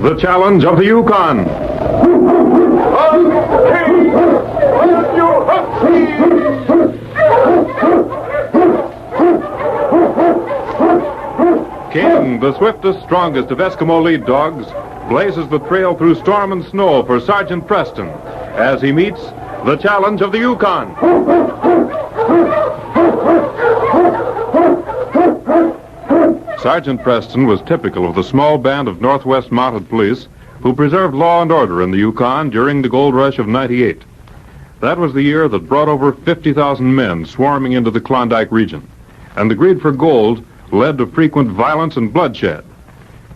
the challenge of the Yukon. King, the swiftest, strongest of Eskimo lead dogs, blazes the trail through storm and snow for Sergeant Preston as he meets the challenge of the Yukon. Sergeant Preston was typical of the small band of Northwest Mounted Police who preserved law and order in the Yukon during the gold rush of '98. That was the year that brought over 50,000 men swarming into the Klondike region, and the greed for gold led to frequent violence and bloodshed.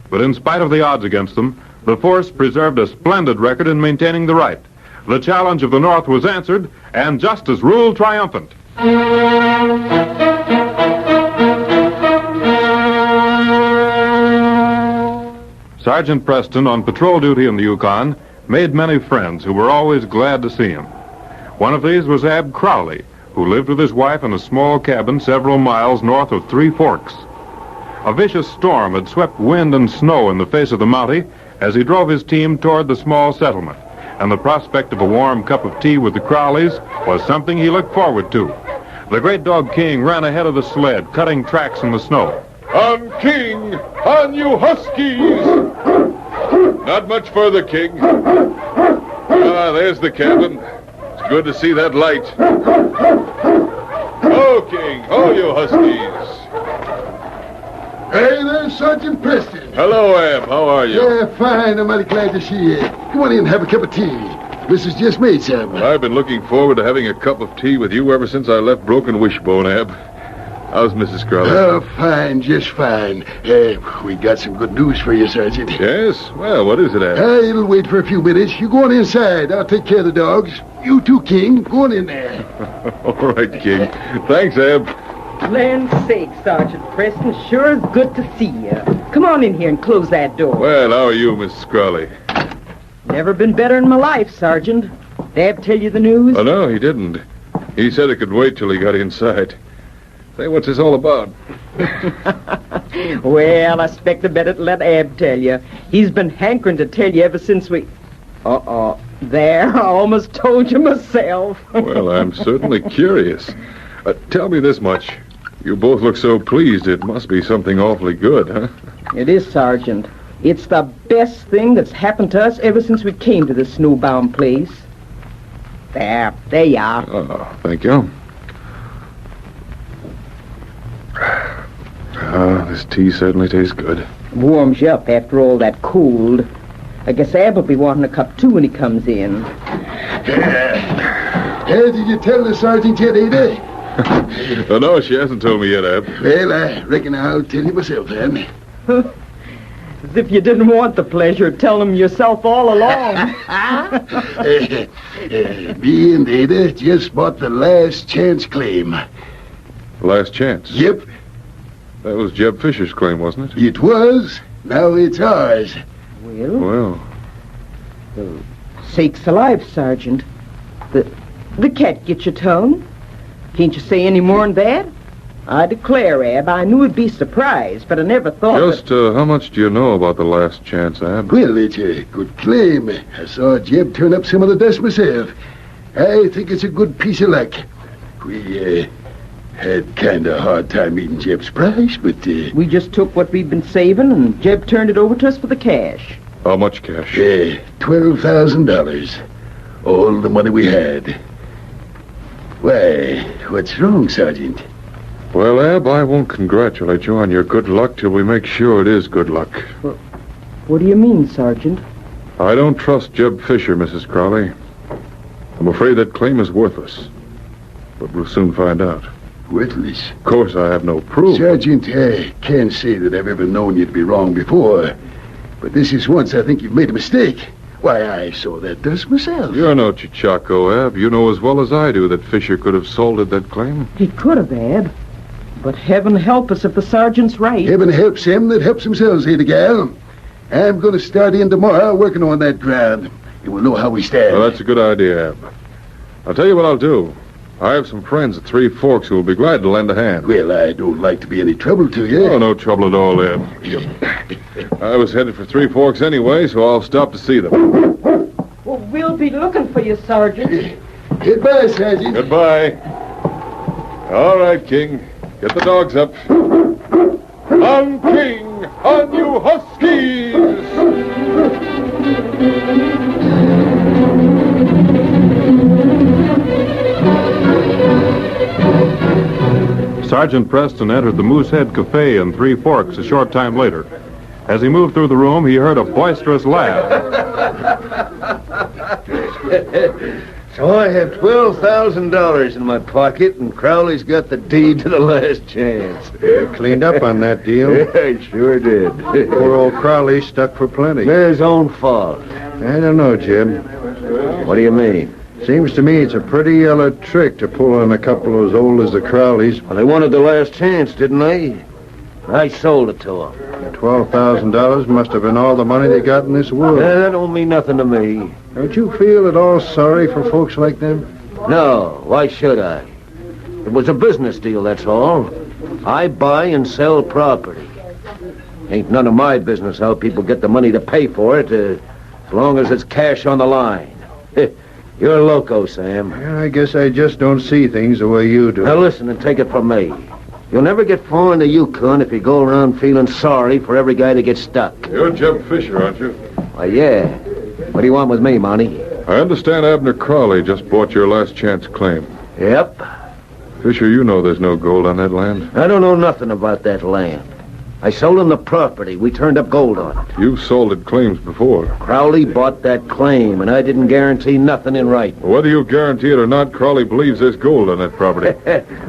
But in spite of the odds against them, the force preserved a splendid record in maintaining the right. The challenge of the North was answered, and justice ruled triumphant. Sergeant Preston, on patrol duty in the Yukon, made many friends who were always glad to see him. One of these was Ab Crowley, who lived with his wife in a small cabin several miles north of Three Forks. A vicious storm had swept wind and snow in the face of the Mountie as he drove his team toward the small settlement, and the prospect of a warm cup of tea with the Crowleys was something he looked forward to. The great dog King ran ahead of the sled, cutting tracks in the snow. On King! On you huskies! Not much further, King. Ah, there's the cabin. It's good to see that light. Oh, King! Oh, you huskies! Hey, there's Sergeant Preston. Hello, Ab. How are you? Yeah, fine. I'm mighty glad to see you. Come on in and have a cup of tea. This is just made some. I've been looking forward to having a cup of tea with you ever since I left Broken Wishbone, Ab. How's Mrs. Crowley? Oh, fine, just fine. We got some good news for you, Sergeant. Yes? Well, what is it, Ab? It'll wait for a few minutes. You go on inside. I'll take care of the dogs. You too, King. Go on in there. All right, King. Thanks, Ab. Land's sake, Sergeant Preston. Sure is good to see you. Come on in here and close that door. Well, how are you, Mrs. Crowley? Never been better in my life, Sergeant. Dad tell you the news? Oh, no, he didn't. He said it could wait till he got inside. Say, what's this all about? Well, I expect I better let Ab tell you. He's been hankering to tell you ever since we... There, I almost told you myself. Well, I'm certainly curious. Tell me this much. You both look so pleased. It must be something awfully good, huh? It is, Sergeant. It's the best thing that's happened to us ever since we came to this snowbound place. There you are. Oh, thank you. This tea certainly tastes good. Warms you up after all that cold. I guess Ab will be wanting a cup, too, when he comes in. Did you tell the sergeant yet, Ada? No, she hasn't told me yet, Ab. Well, I reckon I'll tell you myself, then. As if you didn't want the pleasure, tell him yourself all along. Me and Ada just bought the last chance claim. Last chance? Yep. That was Jeb Fisher's claim, wasn't it? It was. Now it's ours. Well, sakes alive, Sergeant. The cat get your tongue? Can't you say any more than that? I declare, Ab, I knew you'd be surprised, but I never thought Just how much do you know about the last chance, Ab? Well, it's a good claim. I saw Jeb turn up some of the dust myself. I think it's a good piece of luck. We, had kind of a hard time meeting Jeb's price, but, We just took what we'd been saving, and Jeb turned it over to us for the cash. How much cash? $12,000. All the money we had. Why, what's wrong, Sergeant? Well, Ab, I won't congratulate you on your good luck till we make sure it is good luck. What do you mean, Sergeant? I don't trust Jeb Fisher, Mrs. Crowley. I'm afraid that claim is worthless. But we'll soon find out. Worthless? Of course, I have no proof. Sergeant, I can't say that I've ever known you to be wrong before. But this is once I think you've made a mistake. Why, I saw that dust myself. You're no Chichaco, Ab. You know as well as I do that Fisher could have salted that claim. He could have, Ab. But heaven help us if the sergeant's right. Heaven helps him that helps themselves, here, gal. I'm going to start in tomorrow working on that ground. And we'll know how we stand. Well, that's a good idea, Ab. I'll tell you what I'll do. I have some friends at Three Forks who will be glad to lend a hand. Well, I don't like to be any trouble to you. Oh, no trouble at all, Eb. I was headed for Three Forks anyway, so I'll stop to see them. Well, we'll be looking for you, Sergeant. Goodbye, Sergeant. Goodbye. All right, King. Get the dogs up. On King! On you huskies! Sergeant Preston entered the Moosehead Cafe in Three Forks a short time later. As he moved through the room, he heard a boisterous laugh. So I have $12,000 in my pocket, and Crowley's got the deed to the last chance. You cleaned up on that deal. Yeah, I sure did. Poor old Crowley stuck for plenty. His own fault. I don't know, Jim. What do you mean? Seems to me it's a pretty yellow trick to pull on a couple as old as the Crowleys. Well, they wanted the last chance, didn't they? I sold it to them. $12,000 must have been all the money they got in this world. That don't mean nothing to me. Don't you feel at all sorry for folks like them? No, why should I? It was a business deal, that's all. I buy and sell property. Ain't none of my business how people get the money to pay for it, as long as it's cash on the line. You're loco, Sam. Yeah, I guess I just don't see things the way you do. Now listen and take it from me. You'll never get far in the Yukon if you go around feeling sorry for every guy that gets stuck. You're Jeb Fisher, aren't you? Why, yeah. What do you want with me, Monty? I understand Abner Crowley just bought your last chance claim. Yep. Fisher, you know there's no gold on that land. I don't know nothing about that land. I sold him the property. We turned up gold on it. You've sold it claims before. Crowley bought that claim, and I didn't guarantee nothing in writing. Whether you guarantee it or not, Crowley believes there's gold on that property.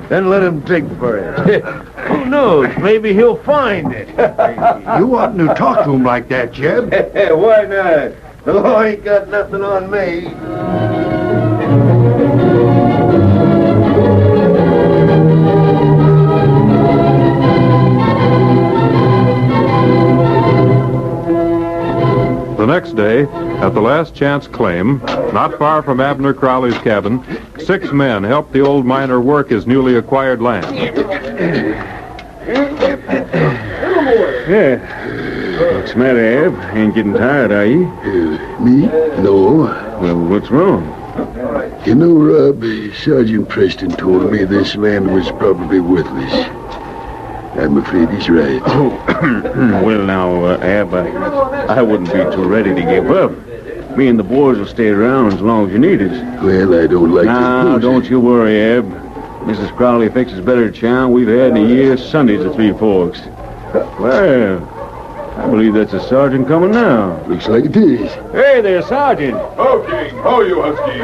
Then let him dig for it. Who knows? Maybe he'll find it. You oughtn't to talk to him like that, Jeb. Why not? The law ain't got nothing on me. The next day, at the last chance claim, not far from Abner Crowley's cabin, 6 men helped the old miner work his newly acquired land. Yeah. What's the matter, Ab? Ain't getting tired, are you? Me? No. Well, what's wrong? You know, Rob, Sergeant Preston told me this land was probably worthless. I'm afraid he's right. Oh, well, now, Ab, I wouldn't be too ready to give up. Me and the boys will stay around as long as you need us. Well, I don't like Now, this. don't you worry, Ab. Mrs. Crowley fixes better chow we've had in a year Sundays at Three Forks. Well, I believe that's a sergeant coming now. Looks like it is. Hey there, Sergeant. Ho, King. Ho, you huskies.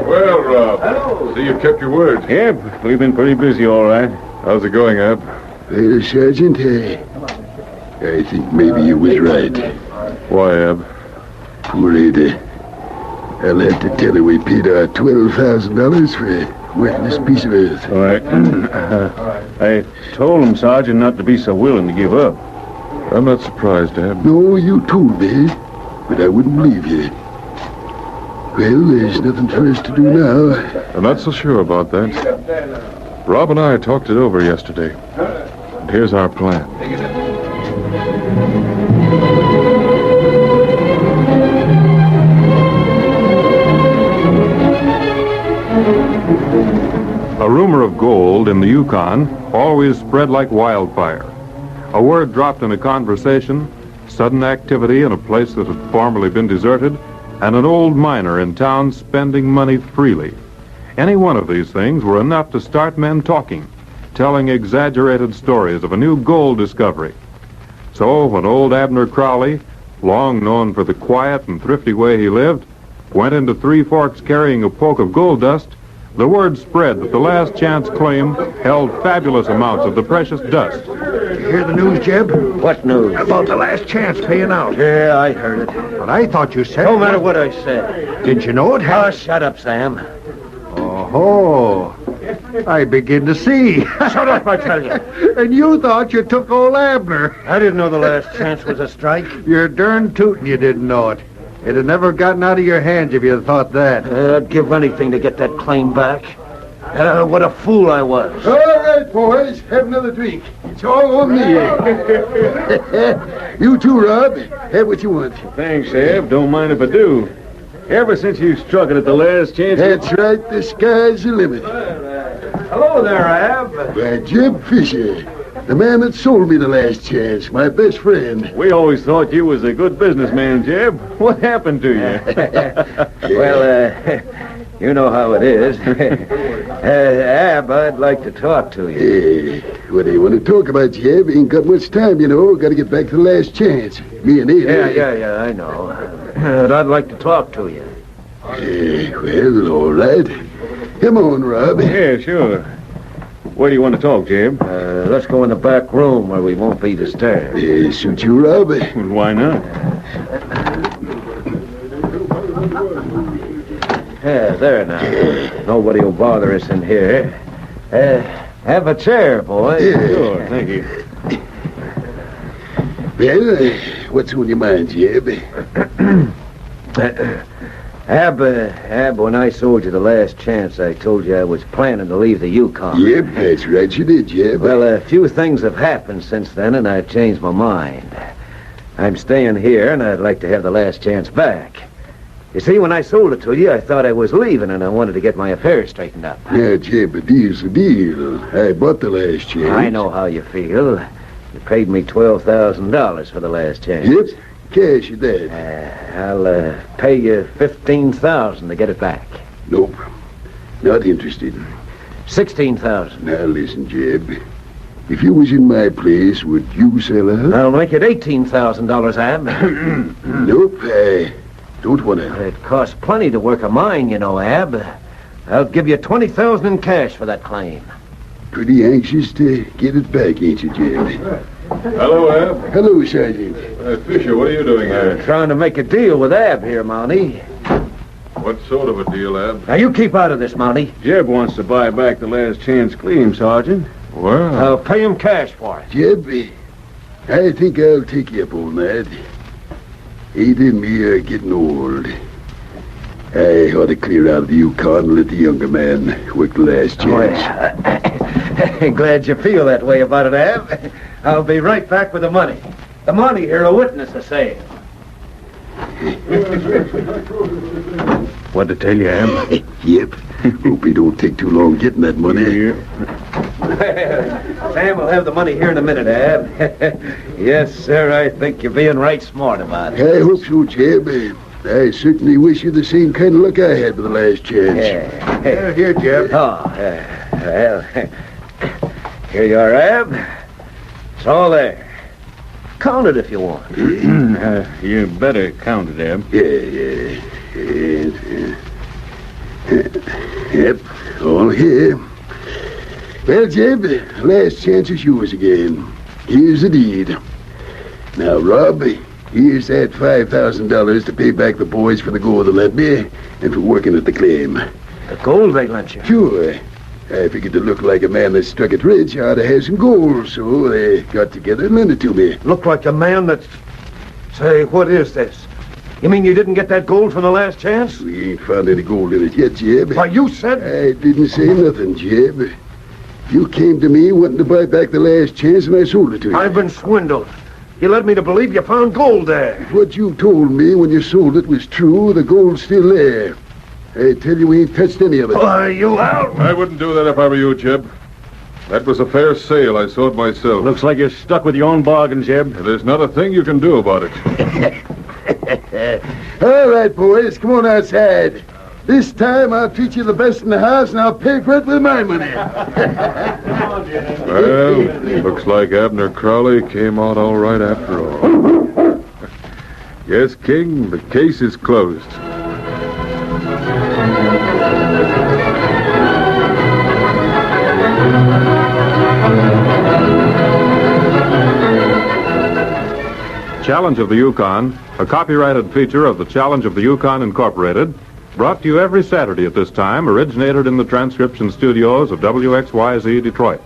Well, Rob, see you've kept your word. Yep, we've been pretty busy, all right. How's it going, Ab? Well, Sergeant, I think maybe you was right. Why, Ab? Poor Ada. I'll have to tell her we paid our $12,000 for a worthless piece of earth. All right. I told him, Sergeant, not to be so willing to give up. I'm not surprised, Ab. No, you told me, but I wouldn't believe you. Well, there's nothing for us to do now. I'm not so sure about that. Rob and I talked it over yesterday. And here's our plan. A rumor of gold in the Yukon always spread like wildfire. A word dropped in a conversation, sudden activity in a place that had formerly been deserted, and an old miner in town spending money freely. Any one of these things were enough to start men talking, telling exaggerated stories of a new gold discovery. So when old Abner Crowley, long known for the quiet and thrifty way he lived, went into Three Forks carrying a poke of gold dust, the word spread that the last chance claim held fabulous amounts of the precious dust. You hear the news, Jeb? What news? About the last chance paying out. Yeah, I heard it. But I thought you said... No matter what I said. Did you know it Oh, had... shut up, Sam. Oh, I begin to see. Shut up, I tell you. And you thought you took old Abner. I didn't know the last chance was a strike. You're darn tootin' you didn't know it. It'd have never gotten out of your hands if you'd thought that. I'd give anything to get that claim back. What a fool I was. All right, boys. Have another drink. It's all on me. You too, Rob. Have what you want. Thanks, Ab. Don't mind if I do. Ever since you struck it at the last chance... That's right. The sky's the limit. Hello there, Ab. By Jim Fisher, the man that sold me the last chance, my best friend. We always thought you was a good businessman, Jeb. What happened to you? Well, you know how it is. Ab, I'd like to talk to you. Hey, what do you want to talk about, Jeb? Ain't got much time, you know. Got to get back to the last chance. Me and Ada. Yeah, I know. But I'd like to talk to you. Well, all right. Come on, Rob. Yeah, sure. Where do you want to talk, Jeb? Let's go in the back room where we won't be disturbed. Suit you, Rob? Well, why not? There now. Nobody will bother us in here. Have a chair, boy. Sure, thank you. Well, what's on your mind, Jeb? Ab, when I sold you the last chance, I told you I was planning to leave the Yukon. Yep, that's right, you did, Jeb. Well, a few things have happened since then, and I've changed my mind. I'm staying here, and I'd like to have the last chance back. You see, when I sold it to you, I thought I was leaving, and I wanted to get my affairs straightened up. Yeah, Jeb, a deal's a deal. I bought the last chance. I know how you feel. You paid me $12,000 for the last chance. Yep, cash at that. I'll pay you $15,000 to get it back. Nope, not interested. $16,000. Now listen, Jeb. If you was in my place, would you sell her? I'll make it $18,000, Ab. Nope, I don't want to. It costs plenty to work a mine, you know, Ab. I'll give you $20,000 in cash for that claim. Pretty anxious to get it back, ain't you, Jeb? Hello, Ab. Hello, Sergeant. Fisher, what are you doing here? Trying to make a deal with Ab here, Mountie. What sort of a deal, Ab? Now, you keep out of this, Mountie. Jeb wants to buy back the last chance claim, Sergeant. Well, I'll pay him cash for it. Jeb, I think I'll take you up on that. Ada and me are getting old. I ought to clear out of the Yukon and let the younger man work the last chance. Glad you feel that way about it, Ab. I'll be right back with the money. The money here will witness the sale. What to tell you, Ab? Yep. Hope he don't take too long getting that money. Sam will have the money here in a minute, Ab. Yes, sir, I think you're being right smart about it. I hope so, Jeb. I certainly wish you the same kind of luck I had with the last chance. Here, Jeb. Oh, well, here you are, Ab. It's all there. Count it if you want. You better count it, Ab. Yeah. Yep, all here. Well, Jeb, last chance is yours again. Here's the deed. Now, Rob, here's that $5,000 to pay back the boys for the gold they lent me and for working at the claim. The gold they lent you? Sure. I figured to look like a man that struck it rich ought to have some gold, so they got together and lent it to me. Look like a man that's... Say, what is this? You mean you didn't get that gold from the last chance? We ain't found any gold in it yet, Jeb. Why, you said... I didn't say nothing, Jeb. You came to me wanting to buy back the last chance, and I sold it to you. I've been swindled. You led me to believe you found gold there. What you told me when you sold it was true. The gold's still there. I tell you, we ain't touched any of it. Why, you out? I wouldn't do that if I were you, Jeb. That was a fair sale. I saw it myself. Looks like you're stuck with your own bargain, Jeb. There's not a thing you can do about it. All right, boys, come on outside. This time I'll treat you the best in the house, and I'll pay for it with my money. Well, looks like Abner Crowley came out all right after all. Yes, King, the case is closed. Challenge of the Yukon, a copyrighted feature of the Challenge of the Yukon Incorporated, brought to you every Saturday at this time, originated in the transcription studios of WXYZ Detroit.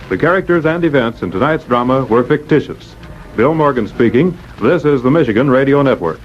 The characters and events in tonight's drama were fictitious. Bill Morgan speaking. This is the Michigan Radio Network.